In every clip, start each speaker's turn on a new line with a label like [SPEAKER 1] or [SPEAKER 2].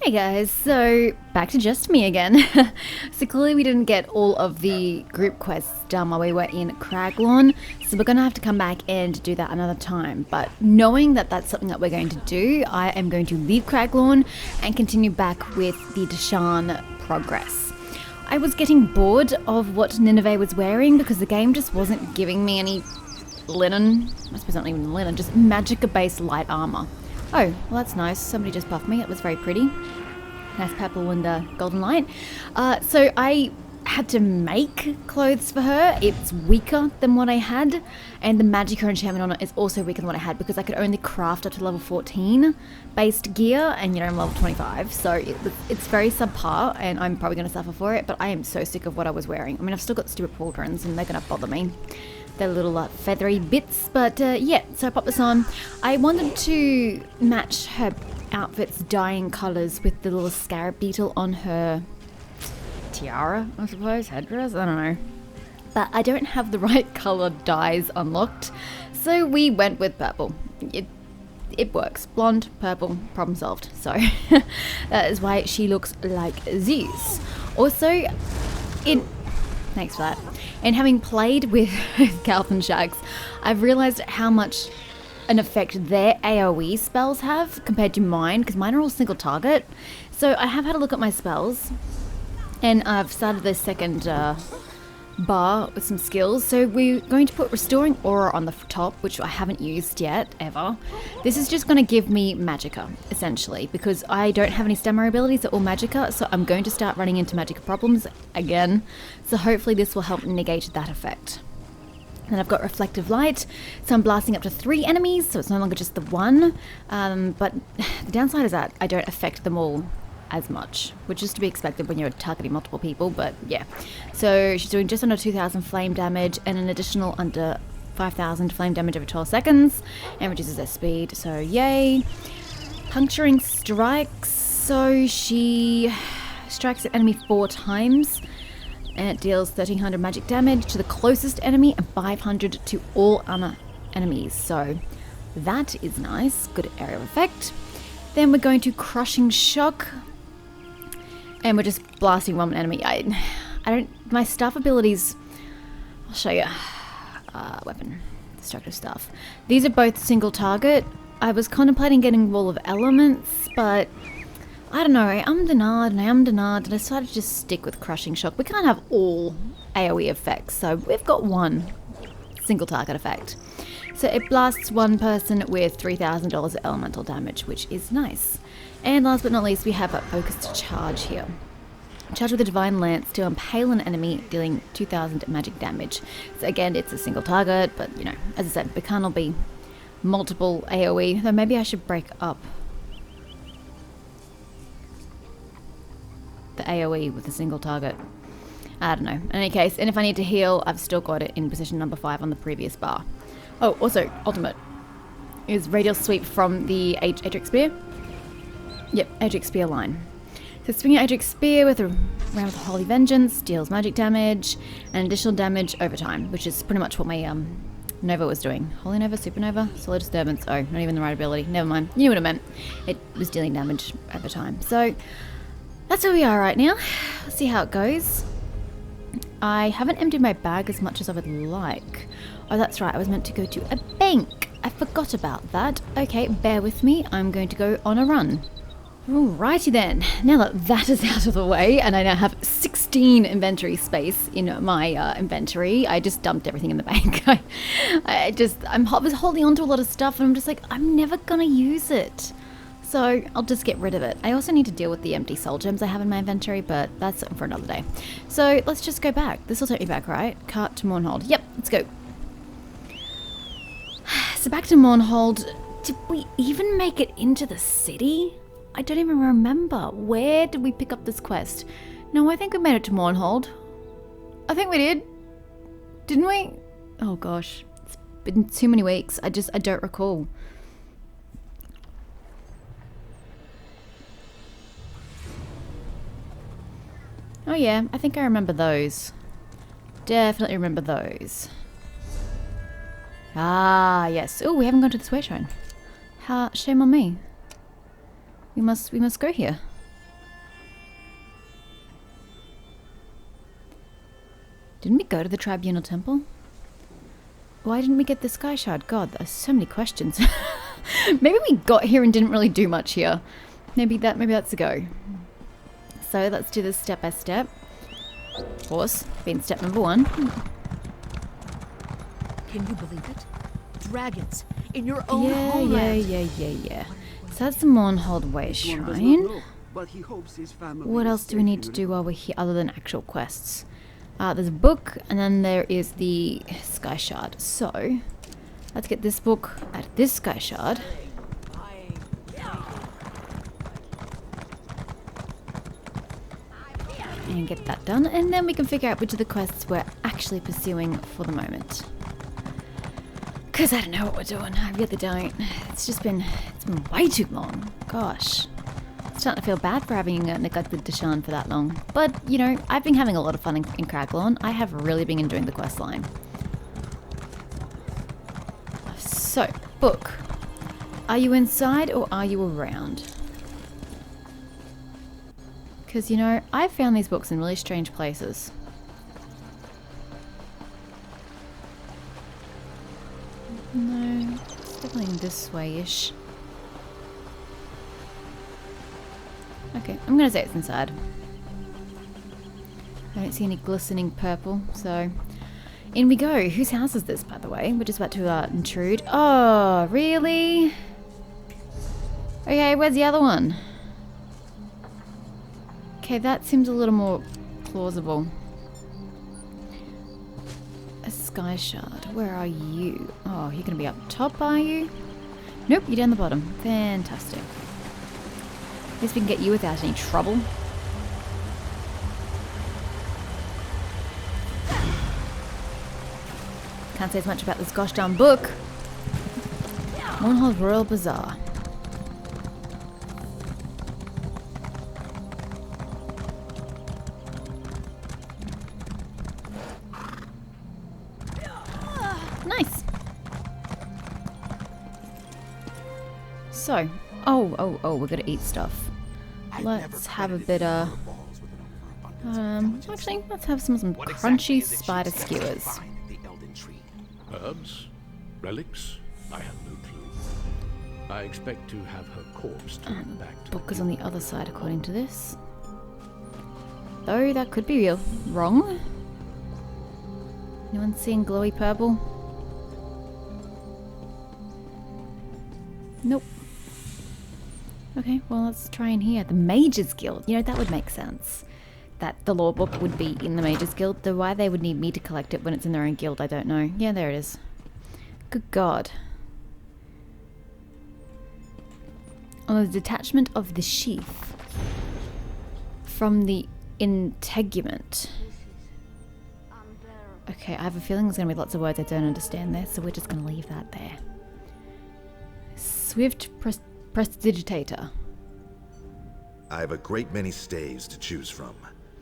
[SPEAKER 1] Hey guys, so back to just me again. So clearly we didn't get all of the group quests done while we were in Craglorn, so we're going to have to come back and do that another time. But knowing that that's something that we're going to do, I am going to leave Craglorn and continue back with the Deshaan progress. I was getting bored of what Nineveh was wearing because the game just wasn't giving me any linen, I suppose not even linen, just magicka-based light armor. Oh, well that's nice. Somebody just buffed me. It was very pretty. Nice purple and golden light. So I had to make clothes for her. It's weaker than what I had. And the magicka enchantment on it is also weaker than what I had because I could only craft up to level 14 based gear. And you know, I'm level 25. So it's very subpar and I'm probably going to suffer for it. But I am so sick of what I was wearing. I mean, I've still got stupid pauldrons and they're going to bother me. They're little feathery bits, but yeah, so I popped this on. I wanted to match her outfit's dyeing colours with the little scarab beetle on her tiara, I suppose, headdress, I don't know. But I don't have the right colour dyes unlocked, so we went with purple. It works. Blonde, purple, problem solved. So that is why she looks like this. Also, thanks for that. And having played with Calth and Shags, I've realised how much an effect their AoE spells have compared to mine, because mine are all single target. So I have had a look at my spells, and I've started the second bar with some skills. So we're going to put Restoring Aura on the top, which I haven't used yet, ever. This is just going to give me magicka, essentially, because I don't have any stamina abilities, they're all magicka, so I'm going to start running into magicka problems again. So hopefully this will help negate that effect. Then I've got Reflective Light, so I'm blasting up to 3 enemies, so it's no longer just the one. But the downside is that I don't affect them all as much, which is to be expected when you're targeting multiple people, but yeah. So she's doing just under 2,000 flame damage and an additional under 5,000 flame damage over 12 seconds, and reduces their speed, so yay. Puncturing Strikes, so she strikes an enemy 4 times, and it deals 1,300 magic damage to the closest enemy and 500 to all other enemies, so that is nice, good area of effect. Then we're going to Crushing Shock, and we're just blasting one enemy. I don't, my staff abilities, I'll show you. Weapon, destructive staff. These are both single target. I was contemplating getting Wall of Elements, but I don't know, I denied, and I decided to just stick with Crushing Shock. We can't have all AoE effects, so we've got one single target effect. So it blasts one person with $3,000 of elemental damage, which is nice. And last but not least, we have a focused charge here. Charge with a Divine Lance to impale an enemy, dealing 2,000 magic damage. So again, it's a single target, but you know, as I said, it can't all be multiple AoE, though maybe I should break up the AoE with a single target. I don't know. In any case, and if I need to heal, I've still got it in position number 5 on the previous bar. Oh, also, ultimate is Radial Sweep from the Adric Spear. Yep, Adric Spear line. So swinging Adric Spear with a round with Holy Vengeance deals magic damage and additional damage over time, which is pretty much what my Nova was doing. Holy Nova, Supernova, Solar Disturbance. Oh, not even the right ability. Never mind. You knew what I meant. It was dealing damage over time. So that's where we are right now. Let's see how it goes. I haven't emptied my bag as much as I would like. Oh, that's right. I was meant to go to a bank. I forgot about that. Okay, bear with me. I'm going to go on a run. Alrighty then. Now that that is out of the way, and I now have 16 inventory space in my inventory, I just dumped everything in the bank. I was holding on to a lot of stuff, and I'm just like, I'm never gonna use it. So I'll just get rid of it. I also need to deal with the empty soul gems I have in my inventory, but that's something for another day. So let's just go back. This will take me back, right? Cart to Mournhold. Yep, let's go. So back to Mournhold. Did we even make it into the city? I don't even remember. Where did we pick up this quest? No, I think we made it to Mournhold. I think we did. Didn't we? Oh gosh. It's been too many weeks. I don't recall. Oh yeah, I think I remember those. Definitely remember those. Ah, yes. Oh, we haven't gone to the swear shrine. Shame on me. We must go here. Didn't we go to the Tribunal Temple? Why didn't we get the Sky Shard? God, there's so many questions. Maybe we got here and didn't really do much here. Maybe that's a go. So let's do this step by step. Of course, being step number 1.
[SPEAKER 2] Can you believe it? Dragons in your own homeland.
[SPEAKER 1] Yeah. So that's the Mournhold Way Shrine. What else do we need to do while we're here other than actual quests? There's a book, and then there is the Sky Shard. So, let's get this book out of this Sky Shard. And get that done, and then we can figure out which of the quests we're actually pursuing for the moment. Because I don't know what we're doing, I really don't. It's been way too long. Gosh. I'm starting to feel bad for having neglected Deshaan for that long. But, you know, I've been having a lot of fun in Craglorn. I have really been enjoying the quest line. So, book. Are you inside or are you around? Because, you know, I've found these books in really strange places. No, it's definitely this way-ish. Okay, I'm gonna say it's inside. I don't see any glistening purple, so... In we go! Whose house is this, by the way? We're just about to intrude. Oh, really? Okay, where's the other one? Okay, that seems a little more plausible. A Sky Shard. Where are you? Oh, you're gonna be up top, are you? Nope, you're down the bottom. Fantastic. At least we can get you without any trouble. Can't say as much about this gosh darn book. Mournhold Royal Bazaar. Nice. So, we're gonna eat stuff. Let's have a bit of... actually, let's have some crunchy spider skewers.
[SPEAKER 3] Herbs? Relics? I have no clue. I expect to have her corpse taken back to
[SPEAKER 1] Book is on the other side, according to this. Though that could be wrong. Anyone seeing glowy purple? Nope. Okay, well, let's try in here. The Mages Guild. You know, that would make sense. That the law book would be in the Mages Guild. Though why they would need me to collect it when it's in their own guild, I don't know. Yeah, there it is. Good God. Oh, the detachment of the sheath from the integument. Okay, I have a feeling there's going to be lots of words I don't understand there, so we're just going to leave that there. Swift Prestidigitator.
[SPEAKER 4] I have a great many staves to choose from.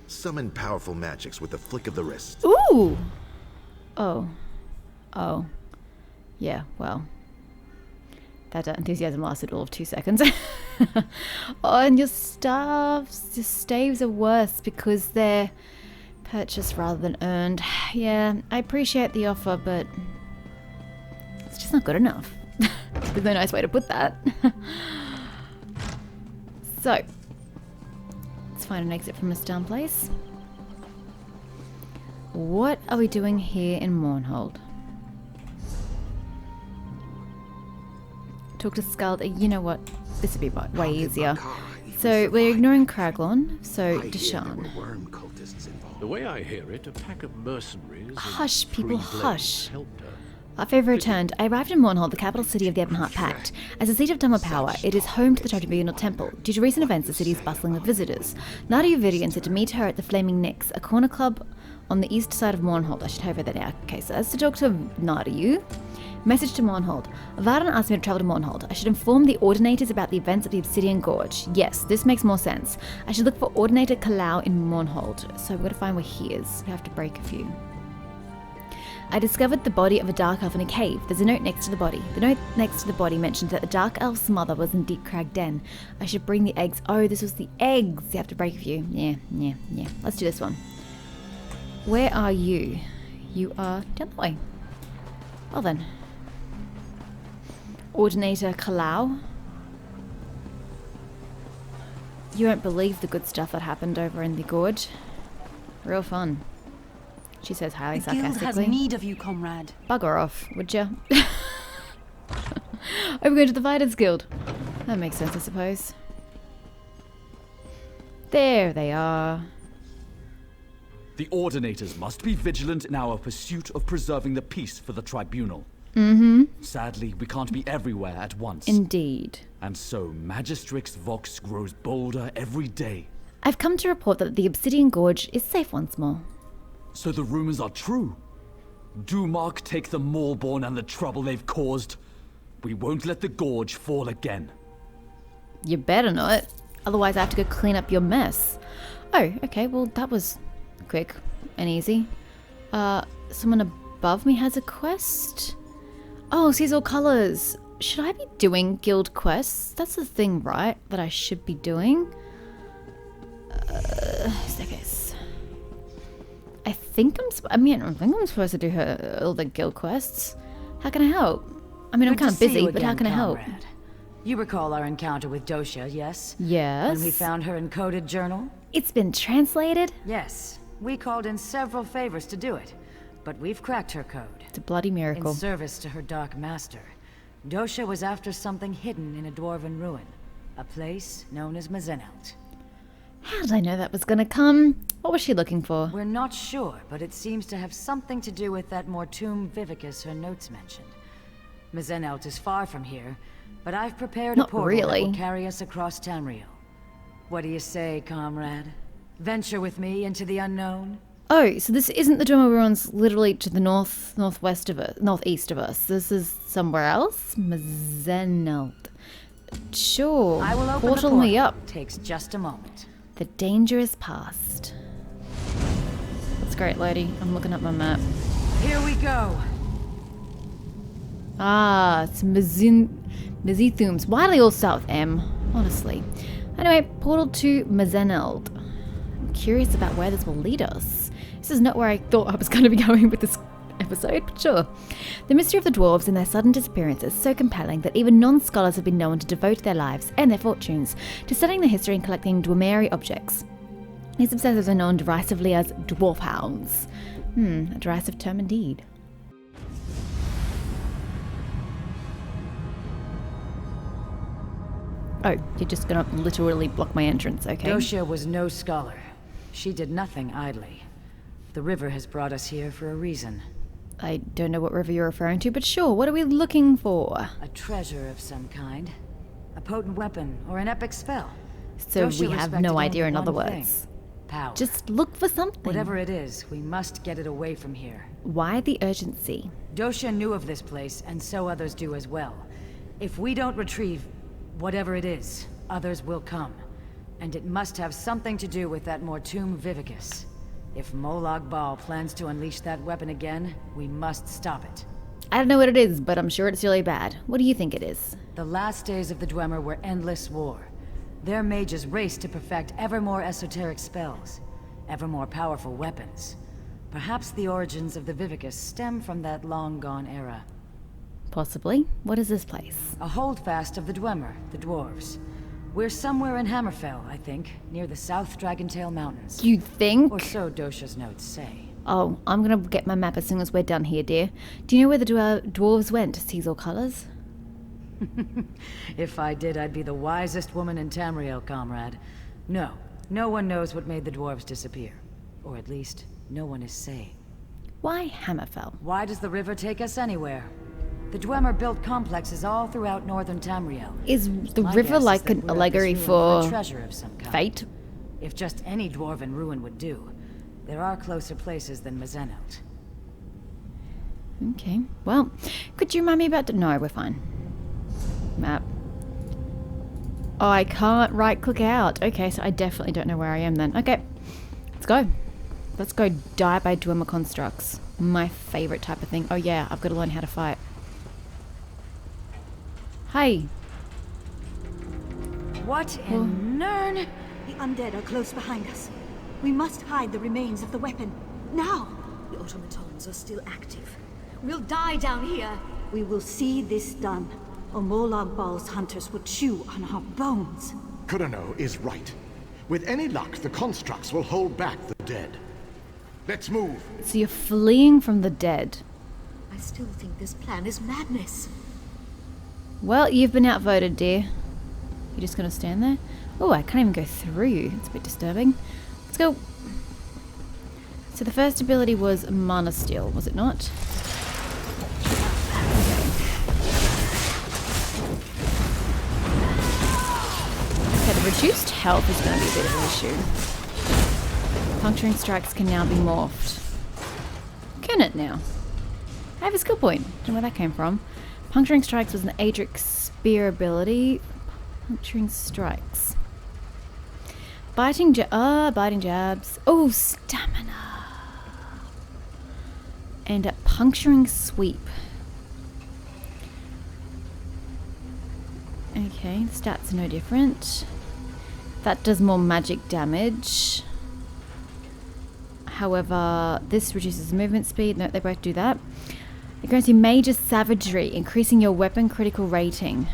[SPEAKER 4] Summon powerful magics with a flick of the wrist.
[SPEAKER 1] Ooh! Oh. Yeah, well. That enthusiasm lasted all of 2 seconds. Oh, and your staves are worse because they're purchased rather than earned. Yeah, I appreciate the offer, but it's just not good enough. There's no nice way to put that. So, let's find an exit from this down place. What are we doing here in Mournhold? Talk to Skald. You know what? This would be way easier. So, we're ignoring Craglorn, so Deshaan.
[SPEAKER 3] The way I hear it, a pack of mercenaries.
[SPEAKER 1] Hush, people, hush.
[SPEAKER 3] Helped her.
[SPEAKER 1] Our favour returned. I arrived in Mournhold, the capital city of the Ebonheart Pact. As a seat of Dhamma power, it is home to the Tribunal Temple. Due to recent events, the city is bustling with visitors. Nadia Vivian said to meet her at the Flaming Nix, a corner club on the east side of Mournhold. I should have that now. Okay, so as to talk to Nadia. Message to Mournhold. Vardan asked me to travel to Mournhold. I should inform the Ordinators about the events at the Obsidian Gorge. Yes, this makes more sense. I should look for Ordinator Kalau in Mournhold. So we've got to find where he is. We have to break a few. I discovered the body of a dark elf in a cave. There's a note next to the body. The note next to the body mentioned that the dark elf's mother was in Deep Crag Den. I should bring the eggs. Oh, this was the eggs. You have to break a few. Yeah. Let's do this one. Where are you? You are down the way. Well then. Ordinator Kalau. You won't believe the good stuff that happened over in the gorge. Real fun. She says highly
[SPEAKER 5] The guild
[SPEAKER 1] sarcastically.
[SPEAKER 5] has need of you, comrade.
[SPEAKER 1] Bugger off, would ya? Are we going to the Fighters Guild? That makes sense, I suppose. There they are.
[SPEAKER 6] The Ordinators must be vigilant in our pursuit of preserving the peace for the Tribunal. Sadly, we can't be everywhere at once.
[SPEAKER 1] Indeed.
[SPEAKER 6] And so, Magistrix Vox grows bolder every day.
[SPEAKER 1] I've come to report that the Obsidian Gorge is safe once more.
[SPEAKER 6] So the rumors are true. Do Mark take the Maulborn and the trouble they've caused? We won't let the Gorge fall again.
[SPEAKER 1] You better not. Otherwise I have to go clean up your mess. Oh, okay, well that was quick and easy. Someone above me has a quest? Oh, sees all colours. Should I be doing guild quests? That's the thing, right? That I should be doing? Staircase. I think I'm supposed to do all the guild quests. How can I help? I mean, I'm kind of busy, but how can I help?
[SPEAKER 2] You recall our encounter with Dosha, yes?
[SPEAKER 1] Yes.
[SPEAKER 2] When we found her encoded journal?
[SPEAKER 1] It's been translated?
[SPEAKER 2] Yes. We called in several favors to do it, but we've cracked her code.
[SPEAKER 1] It's a bloody miracle.
[SPEAKER 2] In service to her Dark Master, Dosha was after something hidden in a dwarven ruin, a place known as Mzeneldt.
[SPEAKER 1] How did I know that was gonna come? What was she looking for?
[SPEAKER 2] We're not sure, but it seems to have something to do with that Mortum Vivicus her notes mentioned. Mzeneldt is far from here, but I've prepared
[SPEAKER 1] Not
[SPEAKER 2] a portal
[SPEAKER 1] really.
[SPEAKER 2] that will carry us across Tamriel. What do you say, comrade? Venture with me into the unknown?
[SPEAKER 1] Oh, so this isn't the Dwemer Ruins literally to the northeast of us. This is somewhere else? Mzeneldt. Sure.
[SPEAKER 2] I will open
[SPEAKER 1] Portal
[SPEAKER 2] the
[SPEAKER 1] me up.
[SPEAKER 2] Takes just a moment.
[SPEAKER 1] The danger is past. That's great, lady. I'm looking at my map.
[SPEAKER 2] Here we go.
[SPEAKER 1] Ah, it's Mzithums. Why do they all start with M? Honestly. Anyway, portal to Mzeneldt. I'm curious about where this will lead us. This is not where I thought I was going to be going with this episode, but sure. The mystery of the dwarves and their sudden disappearance is so compelling that even non-scholars have been known to devote their lives and their fortunes to studying the history and collecting Dwemeri objects. These obsessives are known derisively as dwarf hounds. A derisive term indeed. Oh, you're just gonna literally block my entrance, okay?
[SPEAKER 2] Dosha was no scholar. She did nothing idly. The river has brought us here for a reason.
[SPEAKER 1] I don't know what river you're referring to, but sure, what are we looking for?
[SPEAKER 2] A treasure of some kind. A potent weapon or an epic spell.
[SPEAKER 1] So
[SPEAKER 2] Dosha
[SPEAKER 1] we have
[SPEAKER 2] respected
[SPEAKER 1] no idea,
[SPEAKER 2] only
[SPEAKER 1] in other
[SPEAKER 2] one
[SPEAKER 1] words.
[SPEAKER 2] thing. Power.
[SPEAKER 1] Just look for something.
[SPEAKER 2] Whatever it is, we must get it away from here.
[SPEAKER 1] Why the urgency?
[SPEAKER 2] Dosha knew of this place, and so others do as well. If we don't retrieve whatever it is, others will come. And it must have something to do with that Mortum Vivicus. If Molag Bal plans to unleash that weapon again, we must stop it.
[SPEAKER 1] I don't know what it is, but I'm sure it's really bad. What do you think it is?
[SPEAKER 2] The last days of the Dwemer were endless war. Their mages raced to perfect ever more esoteric spells, ever more powerful weapons. Perhaps the origins of the Vivicus stem from that long-gone era.
[SPEAKER 1] Possibly. What is this place?
[SPEAKER 2] A holdfast of the Dwemer, the dwarves. We're somewhere in Hammerfell, I think, near the South Dragontail Mountains.
[SPEAKER 1] You think?
[SPEAKER 2] Or so Dosha's notes say.
[SPEAKER 1] Oh, I'm gonna get my map as soon as we're done here, dear. Do you know where the dwarves went to seize all colours?
[SPEAKER 2] If I did, I'd be the wisest woman in Tamriel, comrade. No, no one knows what made the dwarves disappear. Or at least, no one is saying.
[SPEAKER 1] Why Hammerfell?
[SPEAKER 2] Why does the river take us anywhere? The Dwemer built complexes all throughout northern Tamriel.
[SPEAKER 1] Is the
[SPEAKER 2] My
[SPEAKER 1] river
[SPEAKER 2] guess is
[SPEAKER 1] like
[SPEAKER 2] that
[SPEAKER 1] an
[SPEAKER 2] we're at
[SPEAKER 1] allegory
[SPEAKER 2] this ruin
[SPEAKER 1] for
[SPEAKER 2] a treasure of some kind.
[SPEAKER 1] fate?
[SPEAKER 2] If just any dwarven ruin would do, there are closer places than Mzeneldt.
[SPEAKER 1] Okay, well, could you remind me about... No, we're fine. Map. Oh, I can't right-click out. Okay, so I definitely don't know where I am then. Okay, let's go. Let's go die by Dwemer constructs. My favourite type of thing. Oh yeah, I've got to learn how to fight. Hey.
[SPEAKER 2] What in Nern?
[SPEAKER 5] The undead are close behind us. We must hide the remains of the weapon. Now, the automatons are still active. We'll die down here. We will see this done, or Molag Bal's hunters will chew on our bones.
[SPEAKER 7] Kurano is right. With any luck, the constructs will hold back the dead. Let's move.
[SPEAKER 1] So you're fleeing from the dead.
[SPEAKER 5] I still think this plan is madness.
[SPEAKER 1] Well, you've been outvoted, dear. You're just gonna stand there? Oh, I can't even go through you. It's a bit disturbing. Let's go. So the first ability was Mana Steel, was it not? Okay, the reduced health is going to be a bit of an issue. Puncturing strikes can now be morphed. Can it now? I have a skill point. Don't know where that came from. Puncturing strikes was an Adric spear ability. Puncturing strikes. Biting jabs. Oh, stamina. And a puncturing sweep. Okay, the stats are no different. That does more magic damage. However, this reduces movement speed. No, they both do that. It grants you major savagery, increasing your weapon critical rating.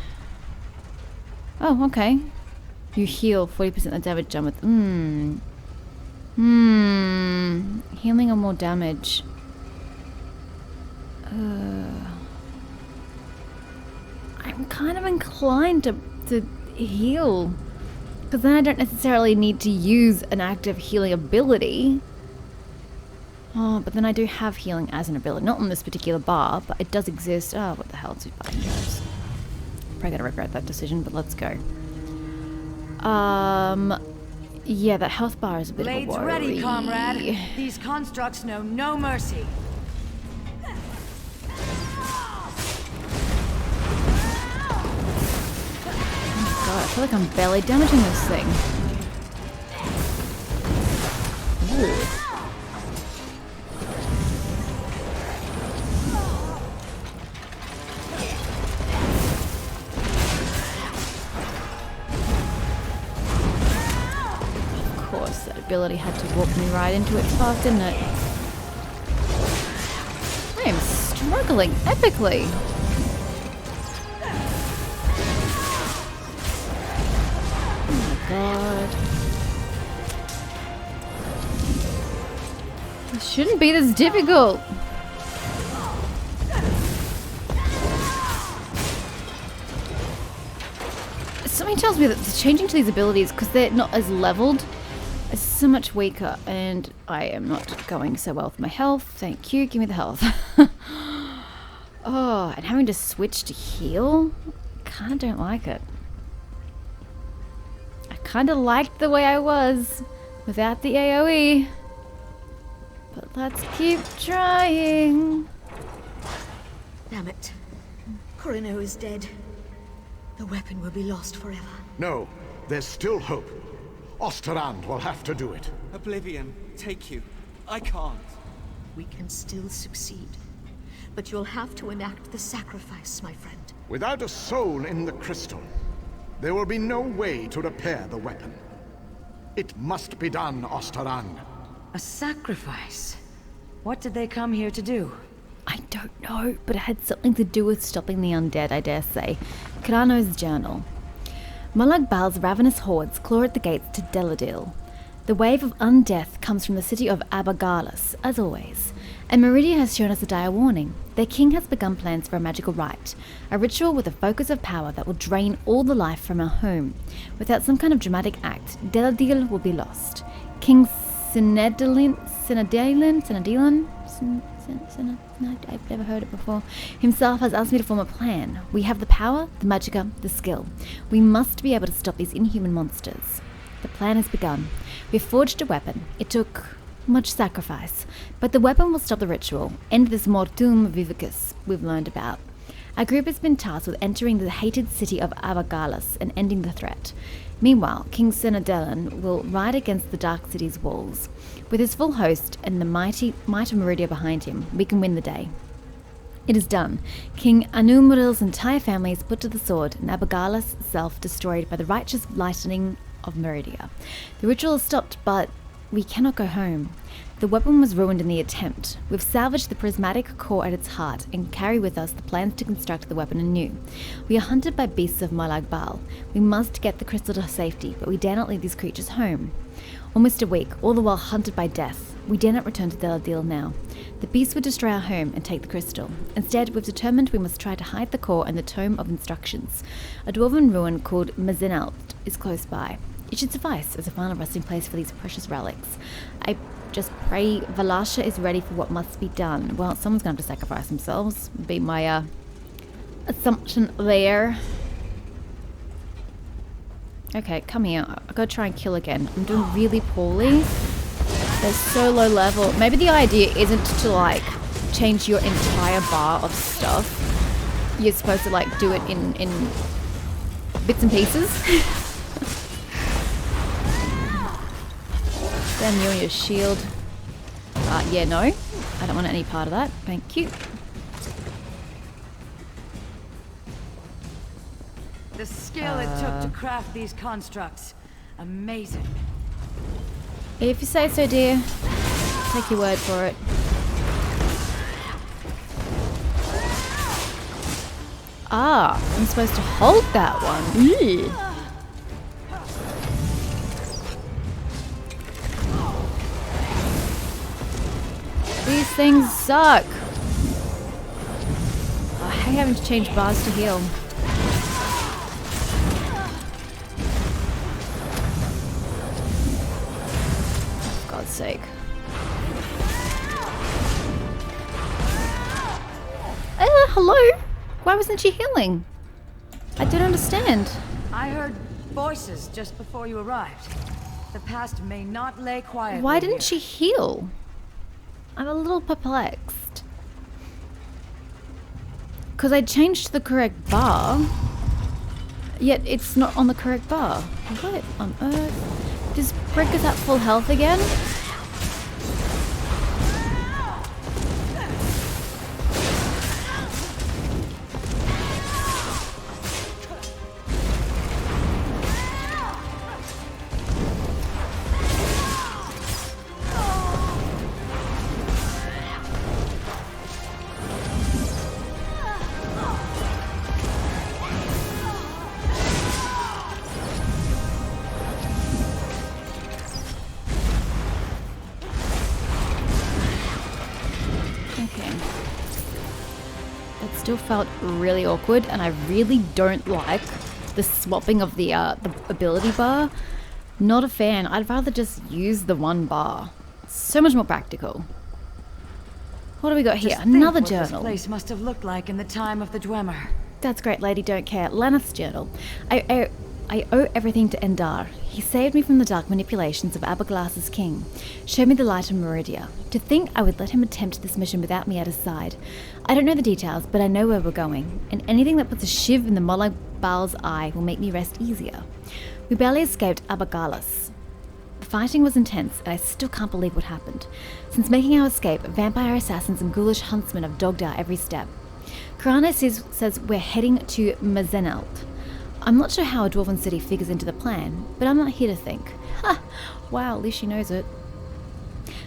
[SPEAKER 1] Oh, okay. You heal 40% of the damage done with... Healing or more damage. I'm kind of inclined to heal. Because then I don't necessarily need to use an active healing ability. Oh, but then I do have healing as an ability. Not on this particular bar, but it does exist. Oh, what the hell? It's button jobs. Probably gonna regret that decision, but let's go. Yeah, that health bar is a bit
[SPEAKER 2] Blades
[SPEAKER 1] of a worry.
[SPEAKER 2] ready, comrade. These constructs know no mercy.
[SPEAKER 1] God, I feel like I'm barely damaging this thing. Ooh. Of course, that ability had to walk me right into its path, didn't it? I am struggling epically. God. This shouldn't be this difficult. Something tells me that the changing to these abilities, because they're not as leveled, is so much weaker, and I am not going so well with my health. Thank you. Give me the health. Oh, and having to switch to heal? Kinda don't like it. Kind of liked the way I was without the AoE, but let's keep trying.
[SPEAKER 5] Damn it. Kurano is dead. The weapon will be lost forever.
[SPEAKER 7] No, there's still hope. Osterrand will have to do it.
[SPEAKER 8] Oblivion, take you. I can't.
[SPEAKER 5] We can still succeed. But you'll have to enact the sacrifice, my friend.
[SPEAKER 7] Without a soul in the crystal, there will be no way to repair the weapon. It must be done, Osterrand.
[SPEAKER 2] A sacrifice? What did they come here to do?
[SPEAKER 1] I don't know, but it had something to do with stopping the undead, I dare say. Kurano's journal. Molag Bal's ravenous hordes claw at the gates to Deladil. The wave of undeath comes from the city of Abagalis, as always. And Meridia has shown us a dire warning. Their king has begun plans for a magical rite, a ritual with a focus of power that will drain all the life from our home. Without some kind of dramatic act, Deladil will be lost. King I've never heard it before, himself has asked me to form a plan. We have the power, the magicka, the skill. We must be able to stop these inhuman monsters. The plan has begun. We've forged a weapon. It took much sacrifice, but the weapon will stop the ritual, end this mortum vivicus we've learned about. Our group has been tasked with entering the hated city of Avagalis and ending the threat. Meanwhile, King Senadelan will ride against the Dark City's walls. With his full host and the might of Meridia behind him, we can win the day. It is done. King Anumril's entire family is put to the sword, and Abagalis itself destroyed by the righteous lightning of Meridia. The ritual is stopped, but we cannot go home. The weapon was ruined in the attempt. We've salvaged the prismatic core at its heart and carry with us the plans to construct the weapon anew. We are hunted by beasts of Molag Bal. We must get the crystal to safety, but we dare not leave these creatures home. Almost a week, all the while hunted by death. We dare not return to Deladil now. The beasts would destroy our home and take the crystal. Instead, we've determined we must try to hide the core in the Tome of Instructions. A dwarven ruin called Mzeneldt is close by. It should suffice as a final resting place for these precious relics. I just pray Valasha is ready for what must be done. Well, someone's going to have to sacrifice themselves. Be my assumption there. Okay, come here. I've got to try and kill again. I'm doing really poorly. They're so low level. Maybe the idea isn't to like change your entire bar of stuff. You're supposed to like do it in bits and pieces. Damn you and your shield. Yeah, no. I don't want any part of that. Thank you.
[SPEAKER 2] The skill it took to craft these constructs. Amazing.
[SPEAKER 1] If you say so, dear. Take your word for it. Ah, I'm supposed to hold that one. Ew. These things suck. I hate having to change bars to heal. For God's sake. Hello? Why wasn't she healing? I don't understand.
[SPEAKER 2] I heard voices just before you arrived. The past may not lay quiet.
[SPEAKER 1] Why didn't she heal? I'm a little perplexed. Because I changed the correct bar, yet it's not on the correct bar. What on earth? Does Brick is at full health again? Still felt really awkward, and I really don't like the swapping of the ability bar. Not a fan. I'd rather just use the one bar. So much more practical. What do we got here? Another journal.
[SPEAKER 2] This place must have looked like in the time of the Dwemer.
[SPEAKER 1] That's great, lady. Don't care. Lanneth's journal. I owe everything to Endar. He saved me from the dark manipulations of Aberglass's king, showed me the light of Meridia. To think I would let him attempt this mission without me at his side. I don't know the details, but I know where we're going, and anything that puts a shiv in the Molag Bal's eye will make me rest easier. We barely escaped Aberglass. The fighting was intense, and I still can't believe what happened. Since making our escape, vampire assassins and ghoulish huntsmen have dogged our every step. Karana says we're heading to Mzeneldt. I'm not sure how a dwarven city figures into the plan, but I'm not here to think. Ha! Wow, at least she knows it.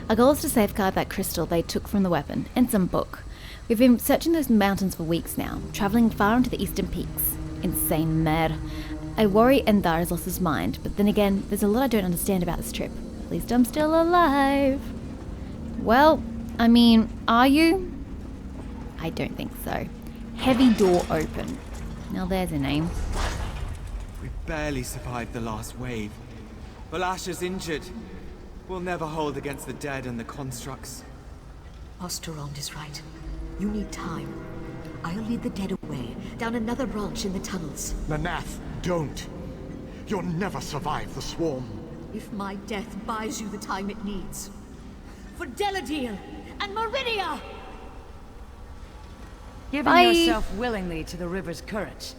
[SPEAKER 1] Our goal is to safeguard that crystal they took from the weapon, and some book. We've been searching those mountains for weeks now, travelling far into the eastern peaks. Insane mad. I worry Endar has lost his mind, but then again, there's a lot I don't understand about this trip. At least I'm still alive. Well, I mean, are you? I don't think so. Heavy door open. Now there's a name.
[SPEAKER 8] We barely survived the last wave. Valasha's injured. We'll never hold against the dead and the constructs.
[SPEAKER 5] Osterond is right. You need time. I'll lead the dead away, down another branch in the tunnels.
[SPEAKER 7] Lanath, don't. You'll never survive the swarm.
[SPEAKER 5] If my death buys you the time it needs. For Deladil and Meridia!
[SPEAKER 2] Giving
[SPEAKER 1] Bye.
[SPEAKER 2] yourself willingly to the river's current.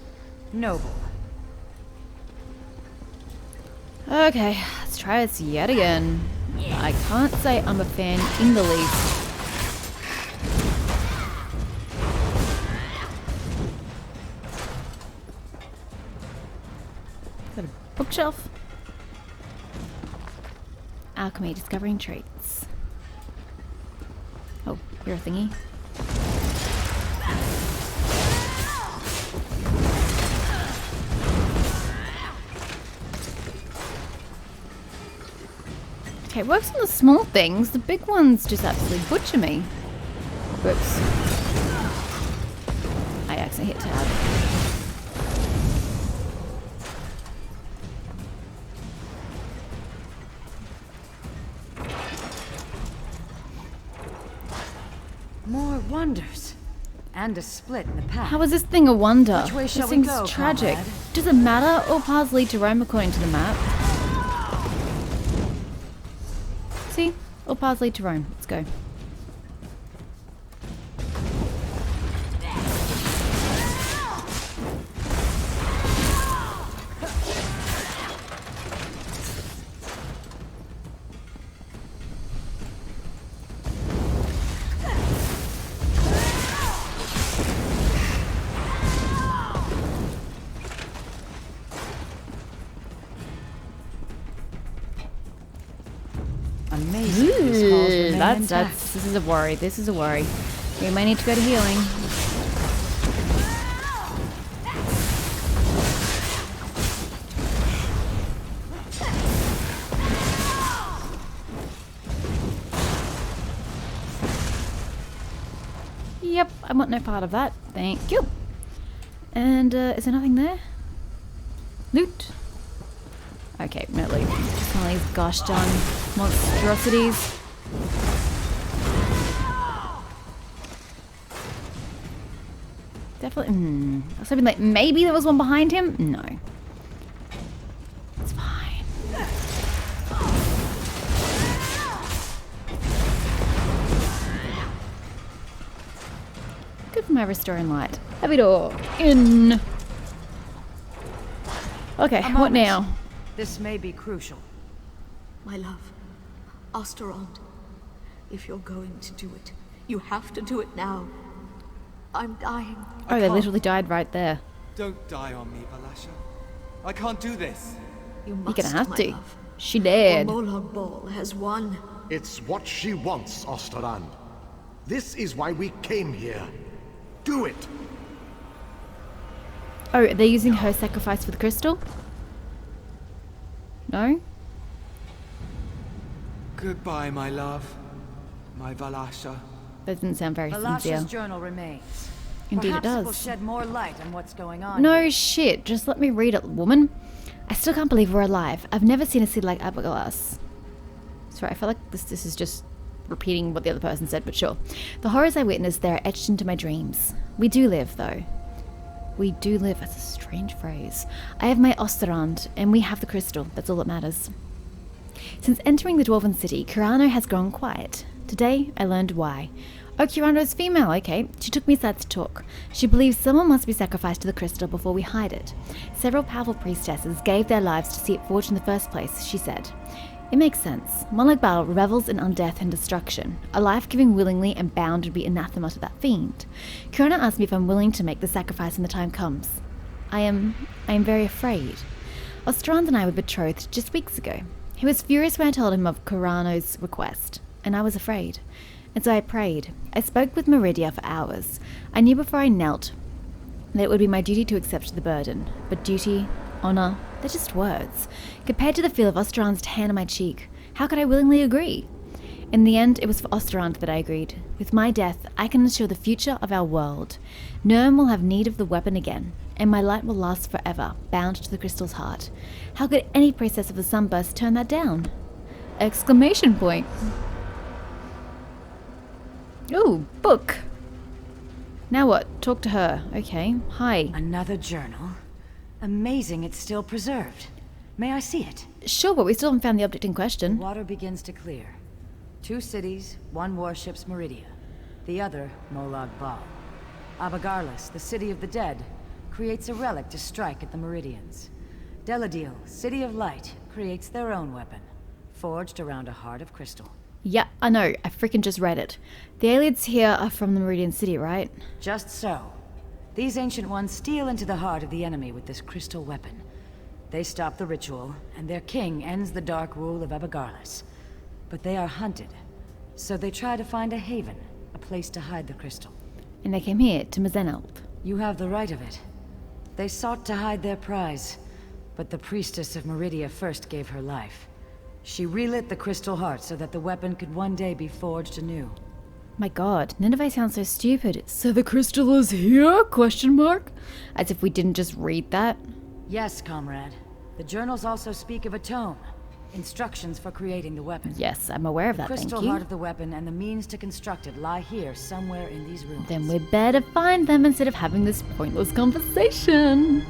[SPEAKER 2] Noble.
[SPEAKER 1] Okay, let's try this yet again. I can't say I'm a fan in the least. Is that a bookshelf? Alchemy, discovering traits. Oh, you're a thingy. Okay, it works on the small things. The big ones just absolutely butcher me. Whoops. I accidentally hit tab.
[SPEAKER 2] More wonders. And a split in the path.
[SPEAKER 1] How is this thing a wonder?
[SPEAKER 2] Which way
[SPEAKER 1] This
[SPEAKER 2] shall we
[SPEAKER 1] thing's
[SPEAKER 2] go,
[SPEAKER 1] tragic.
[SPEAKER 2] comrade?
[SPEAKER 1] Does it matter? All paths lead to Rome according to the map. See? All paths lead to Rome. Let's go.
[SPEAKER 2] Amazing. These halls remain intact.
[SPEAKER 1] This is a worry. This is a worry. We may need to go to healing. Yep, I want no part of that. Thank you. And is there nothing there? Loot. Okay, no loot. Just one of these gosh darn monstrosities. Definitely. I was hoping like maybe there was one behind him. No. It's fine. Good for my restoring light. Heavy door. In. Okay,
[SPEAKER 2] A
[SPEAKER 1] what
[SPEAKER 2] moment.
[SPEAKER 1] now?
[SPEAKER 2] This may be crucial.
[SPEAKER 5] My love, Osterond, if you're going to do it, you have to do it now. I'm dying.
[SPEAKER 1] Oh, they literally died right there.
[SPEAKER 8] Don't die on me, Valasha. I can't do this.
[SPEAKER 5] You
[SPEAKER 1] You're gonna have
[SPEAKER 5] my
[SPEAKER 1] to.
[SPEAKER 5] love.
[SPEAKER 1] She did.
[SPEAKER 5] Mournhold Ball has won.
[SPEAKER 7] It's what she wants, Osterand. This is why we came here. Do it!
[SPEAKER 1] Oh, they're using her sacrifice for the crystal? No?
[SPEAKER 8] Goodbye, my love. My Valasha.
[SPEAKER 1] That didn't sound very
[SPEAKER 2] Valasha's
[SPEAKER 1] sincere.
[SPEAKER 2] journal remains.
[SPEAKER 1] Indeed it
[SPEAKER 2] Perhaps it will
[SPEAKER 1] does.
[SPEAKER 2] shed more light on what's going on.
[SPEAKER 1] No shit, just let me read it, woman. I still can't believe we're alive. I've never seen a city like Aberglass. Sorry, I feel like this is just repeating what the other person said, but sure. The horrors I witnessed there are etched into my dreams. We do live, though. We do live. That's a strange phrase. I have my Osterand, and we have the crystal. That's all that matters. Since entering the Dwarven city, Kurano has grown quiet. Today, I learned why. Oh, Kurano is female, okay. She took me aside to talk. She believes someone must be sacrificed to the crystal before we hide it. Several powerful priestesses gave their lives to see it forged in the first place, she said. It makes sense. Mournhold revels in undeath and destruction. A life given willingly and bound would be anathema to that fiend. Kurano asked me if I'm willing to make the sacrifice when the time comes. I am very afraid. Ostrand and I were betrothed just weeks ago. He was furious when I told him of Kurano's request, and I was afraid. And so I prayed. I spoke with Meridia for hours. I knew before I knelt that it would be my duty to accept the burden. But duty, honor, they're just words. Compared to the feel of Ostrand's hand on my cheek, how could I willingly agree? In the end, it was for Ostrand that I agreed. With my death, I can ensure the future of our world. Nirn will have need of the weapon again, and my light will last forever, bound to the crystal's heart. How could any priestess of the sunburst turn that down? Exclamation point. Ooh, book. Now what? Talk to her. Okay. Hi.
[SPEAKER 2] Another journal? Amazing it's still preserved. May I see it?
[SPEAKER 1] Sure, but we still haven't found the object in question.
[SPEAKER 2] Water begins to clear. 2 cities, 1 worships Meridia. The other, Molag Bal. Aberglass, the city of the dead, creates a relic to strike at the Meridians. Deladil, city of light, creates their own weapon, forged around a heart of crystal.
[SPEAKER 1] Yeah, I know. I freaking just read it. The aliens here are from the Meridian City, right?
[SPEAKER 2] Just so. These ancient ones steal into the heart of the enemy with this crystal weapon. They stop the ritual, and their king ends the dark rule of Aberglass. but they are hunted. So they try to find a haven, a place to hide the crystal.
[SPEAKER 1] And they came here, to Mzeneldt.
[SPEAKER 2] You have the right of it. They sought to hide their prize, but the priestess of Meridia first gave her life. She relit the crystal heart so that the weapon could one day be forged anew.
[SPEAKER 1] My god, Nineveh sounds so stupid. So the crystal is here? Question mark? As if we didn't just read that.
[SPEAKER 2] Yes, comrade. The journals also speak of a tome. Instructions for creating the weapon.
[SPEAKER 1] Yes, I'm aware of that, thank
[SPEAKER 2] Crystal
[SPEAKER 1] you.
[SPEAKER 2] heart of the weapon and the means to construct it lie here somewhere in these rooms.
[SPEAKER 1] Then we better find them instead of having this pointless conversation.